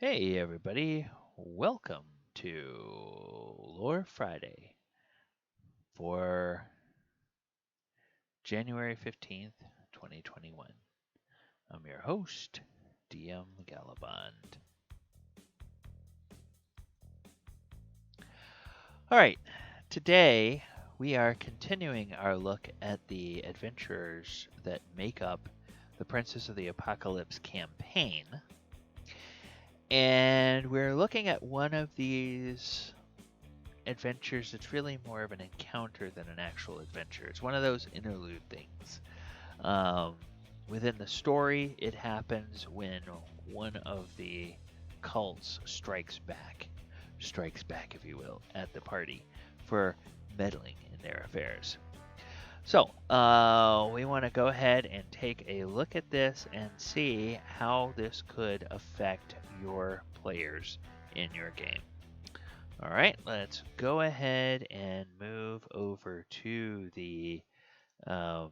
Hey everybody, welcome to Lore Friday for January 15th, 2021. I'm your host, DM Galabond. Alright, today we are continuing our look at the adventurers that make up the Princess of the Apocalypse campaign. And we're looking at one of these adventures that's really more of an encounter than an actual adventure. It's one of those interlude things. Um, Within the story, it happens when one of the cults strikes back, if you will, at the party for meddling in their affairs. So, we want to go ahead and take a look at this and see how this could affect your players in your game. All right, let's go ahead and move over um,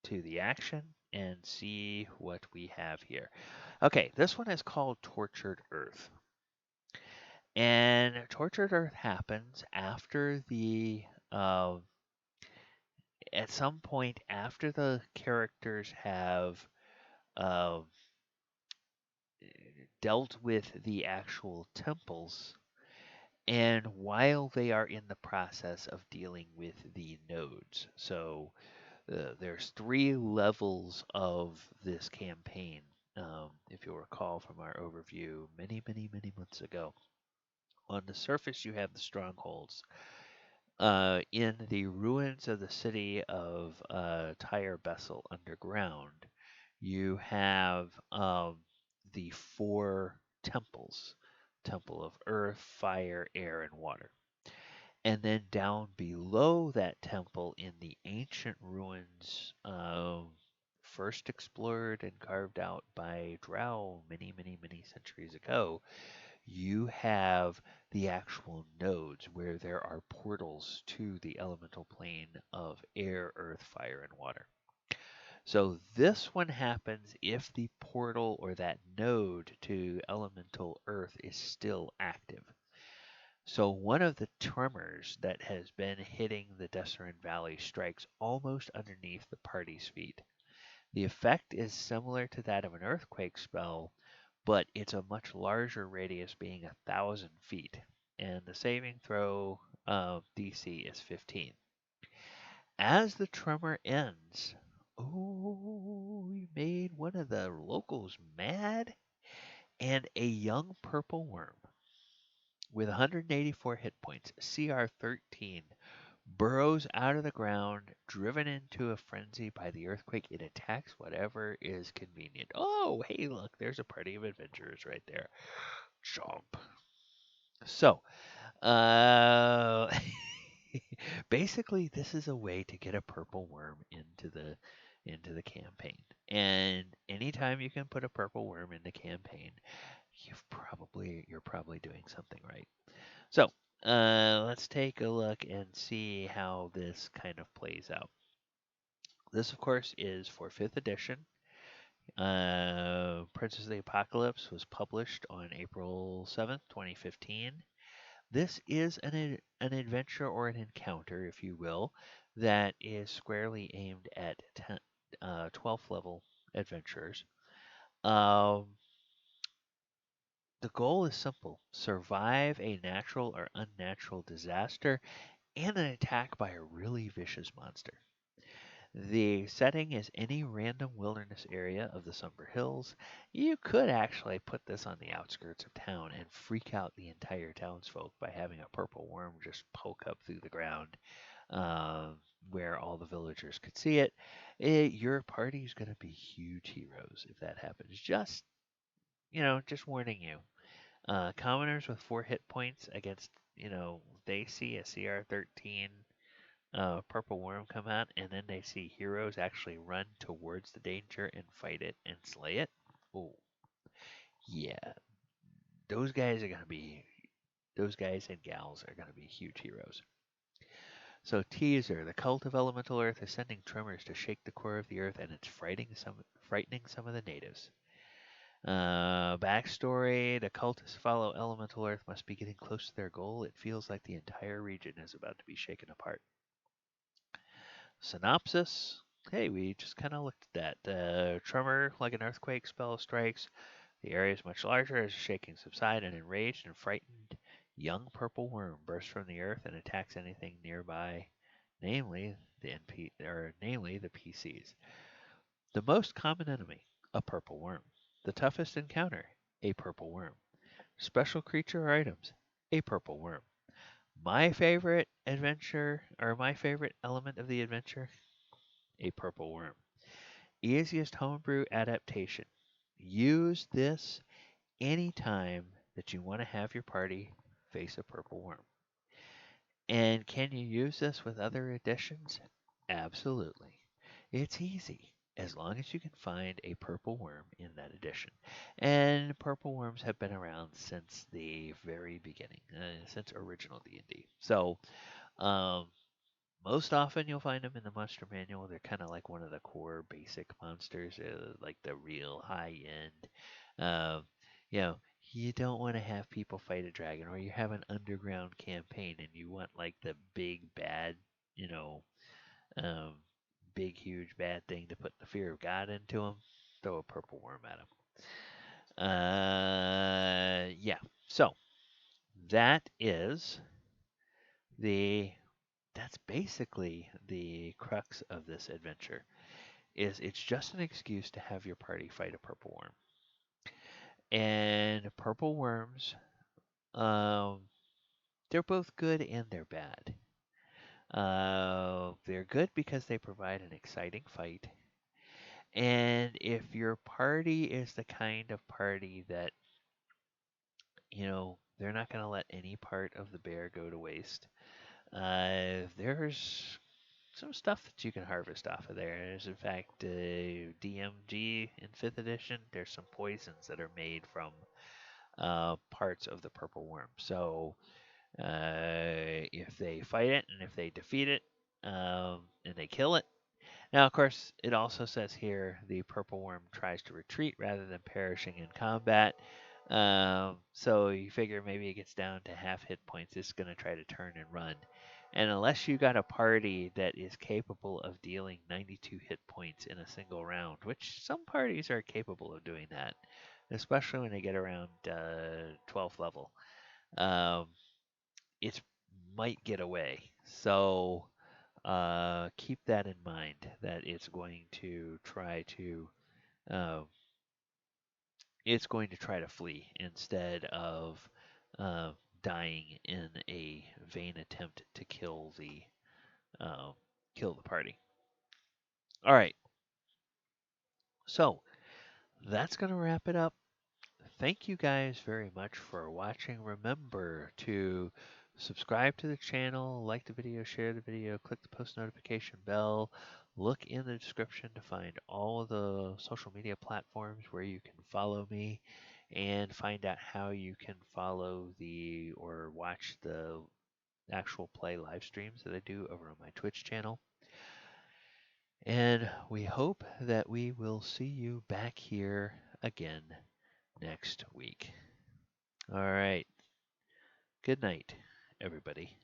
to the action and see what we have here. Okay, this one is called Tortured Earth. And Tortured Earth happens after at some point after the characters have uh, dealt with the actual temples, and while they are in the process of dealing with the nodes. So there's three levels of this campaign. If you'll recall from our overview many months ago, on the surface you have the strongholds. In the ruins of the city of Tyre Bessel underground, you have the four temples: Temple of Earth, Fire, Air, and Water. And then down below that temple in the ancient ruins, first explored and carved out by Drow many centuries ago, you have the actual nodes where there are portals to the elemental plane of air, earth, fire, and water. So this one happens if the portal or that node to elemental earth is still active. So one of the tremors that has been hitting the Desserin Valley strikes almost underneath the party's feet. The effect is similar to that of an earthquake spell, but it's a much larger radius, being 1,000 feet, and the saving throw DC is 15. As the tremor ends, you made one of the locals mad, and a young purple worm with 184 hit points, CR 13, burrows out of the ground, driven into a frenzy by the earthquake. It attacks whatever is convenient. Oh, hey, look, there's a party of adventurers right there. Jump. So, uh, basically, this is a way to get a purple worm into the campaign. And anytime you can put a purple worm in the campaign, you're probably doing something right. So, let's take a look and see how this kind of plays out. This, of course, is for 5th edition. Princess of the Apocalypse was published on April 7th, 2015. This is an adventure or an encounter, if you will, that is squarely aimed at 12th level adventurers. Um, the goal is simple: survive a natural or unnatural disaster and an attack by a really vicious monster. The setting is any random wilderness area of the Somber Hills. You could actually put this on the outskirts of town and freak out the entire townsfolk by having a purple worm just poke up through the ground um, where all the villagers could see it. Your party's going to be huge heroes if that happens. Just warning you. Commoners with 4 hit points against, they see a CR 13 purple worm come out, and then they see heroes actually run towards the danger and fight it and slay it. Oh, yeah, those guys are gonna be, those guys and gals are gonna be huge heroes. So teaser: the cult of elemental earth is sending tremors to shake the core of the earth, and it's frightening some of the natives. Backstory: the cultists follow Elemental Earth must be getting close to their goal. It feels like the entire region is about to be shaken apart. Synopsis: hey, we just kind of looked at that. The tremor, like an earthquake spell, strikes. The area is much larger as the shaking subside. An enraged and frightened young purple worm bursts from the earth and attacks anything nearby, namely namely the PCs. The most common enemy, a purple worm. The toughest encounter, a purple worm. Special creature or items, a purple worm. My favorite adventure, or my favorite element of the adventure, a purple worm. Easiest homebrew adaptation. Use this anytime that you want to have your party face a purple worm. And can you use this with other editions? Absolutely. It's easy as long as you can find a purple worm in that edition. And purple worms have been around since the very beginning, since original D&D. So, um, most often you'll find them in the monster manual. They're kind of like one of the core basic monsters, like the real high end. Um, you know, you don't want to have people fight a dragon, or you have an underground campaign and you want like the big bad, you know, um, big huge bad thing to put the fear of God into them. Throw a purple worm at them. Yeah. So that is the that's basically the crux of this adventure. Is it's just an excuse to have your party fight a purple worm. And purple worms, um, they're both good and they're bad. They're good because they provide an exciting fight. And if your party is the kind of party that, they're not going to let any part of the bear go to waste, there's some stuff that you can harvest off of there. There's, in fact, DMG in 5th edition. There's some poisons that are made from parts of the purple worm. So if they fight it and if they defeat it and they kill it, now, of course, it also says here the purple worm tries to retreat rather than perishing in combat. So you figure maybe it gets down to half hit points, it's going to try to turn and run. And unless you got a party that is capable of dealing 92 hit points in a single round, which some parties are capable of doing that, especially when they get around 12th level, um, it might get away. So keep that in mind that uh, it's going to try to flee instead of uh, dying in a vain attempt to uh, kill the party. All right, so that's going to wrap it up. Thank you guys very much for watching. Remember to subscribe to the channel, like the video, share the video, click the post notification bell. Look in the description to find all of the social media platforms where you can follow me and find out how you can follow or watch the actual play live streams that I do over on my Twitch channel. And we hope that we will see you back here again next week. All right. Good night, everybody.